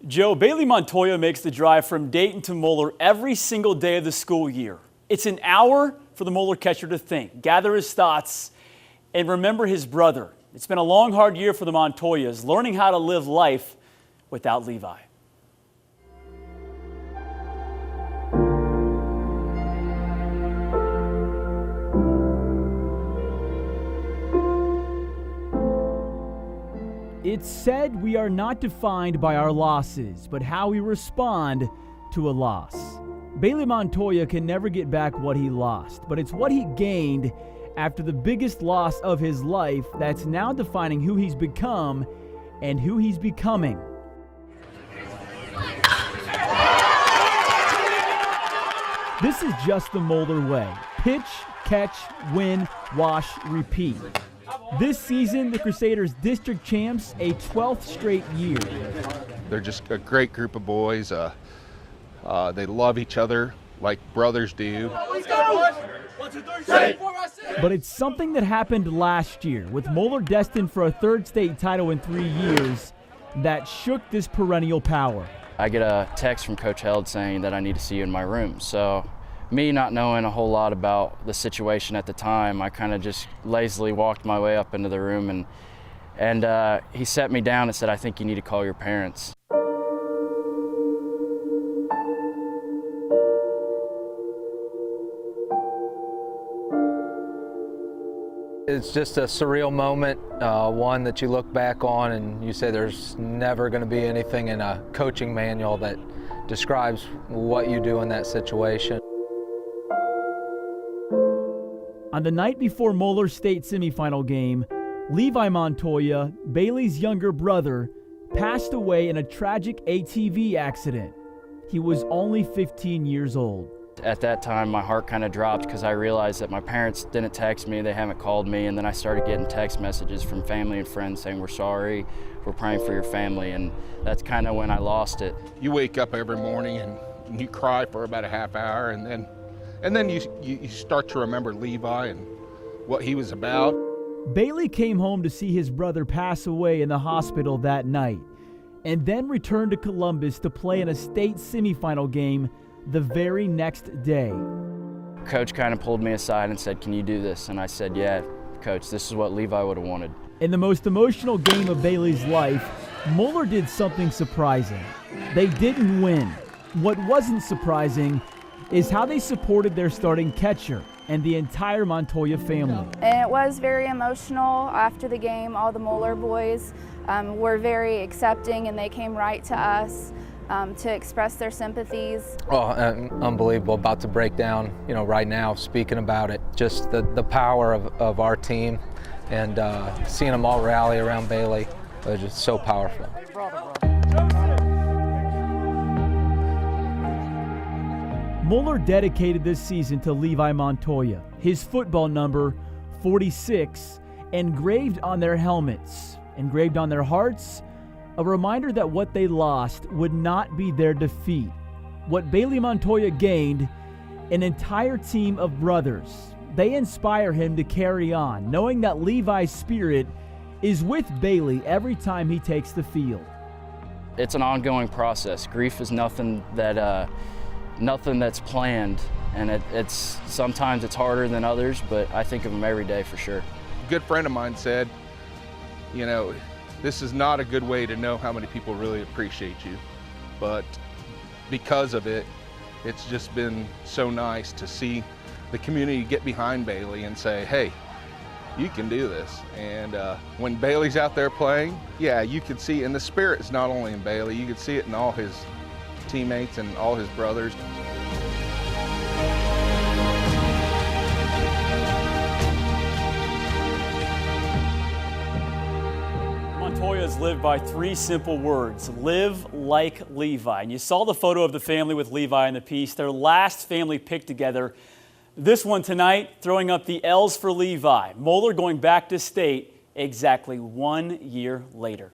Joe, Bailey Montoya makes the drive from Dayton to Moeller every single day of the school year. It's an hour for the Moeller catcher to think, gather his thoughts, and remember his brother. It's been a long, hard year for the Montoyas, learning how to live life without Levi. It's said we are not defined by our losses, but how we respond to a loss. Bailey Montoya can never get back what he lost, but it's what he gained after the biggest loss of his life that's now defining who he's become and who he's becoming. This is just the Moeller way. Pitch, catch, win, wash, repeat. This season, the Crusaders district champs, a 12th straight year. They're just a great group of boys. They love each other like brothers do. But it's something that happened last year, with Moeller destined for a third state title in 3 years, that shook this perennial power. I get a text from Coach Held saying that I need to see you in my room. So me not knowing a whole lot about the situation at the time, I kind of just lazily walked my way up into the room, and he sat me down and said, "I think you need to call your parents." It's just a surreal moment, one that you look back on and you say there's never going to be anything in a coaching manual that describes what you do in that situation. On the night before Moeller State semifinal game, Levi Montoya, Bailey's younger brother, passed away in a tragic ATV accident. He was only 15 years old. At that time, my heart kind of dropped because I realized that my parents didn't text me, they haven't called me, and then I started getting text messages from family and friends saying, "We're sorry, we're praying for your family," and that's kind of when I lost it. You wake up every morning and you cry for about a half hour, and then you start to remember Levi and what he was about. Bailey came home to see his brother pass away in the hospital that night, and then returned to Columbus to play in a state semifinal game the very next day. Coach kind of pulled me aside and said, "Can you do this?" And I said, "Yeah, Coach, this is what Levi would have wanted." In the most emotional game of Bailey's life, Moeller did something surprising. They didn't win. What wasn't surprising is how they supported their starting catcher and the entire Montoya family. And it was very emotional after the game. All the Moeller boys were very accepting, and they came right to us to express their sympathies. Oh, unbelievable, about to break down, right now, speaking about it. Just the power of our team, and seeing them all rally around Bailey was just so powerful. Moeller dedicated this season to Levi Montoya, his football number 46, engraved on their helmets, engraved on their hearts, a reminder that what they lost would not be their defeat. What Bailey Montoya gained, an entire team of brothers. They inspire him to carry on, knowing that Levi's spirit is with Bailey every time he takes the field. It's an ongoing process. Grief is nothing that's planned, and it's sometimes it's harder than others, but I think of them every day for sure. A good friend of mine said, this is not a good way to know how many people really appreciate you, but because of it, it's just been so nice to see the community get behind Bailey and say, "Hey, you can do this." And when Bailey's out there playing, yeah, you can see, and the spirit is not only in Bailey, you can see it in all his teammates and all his brothers. Montoyas live by 3 simple words: live like Levi. And you saw the photo of the family with Levi in the piece, their last family pic together. This one tonight, throwing up the L's for Levi. Moeller going back to state exactly 1 year later.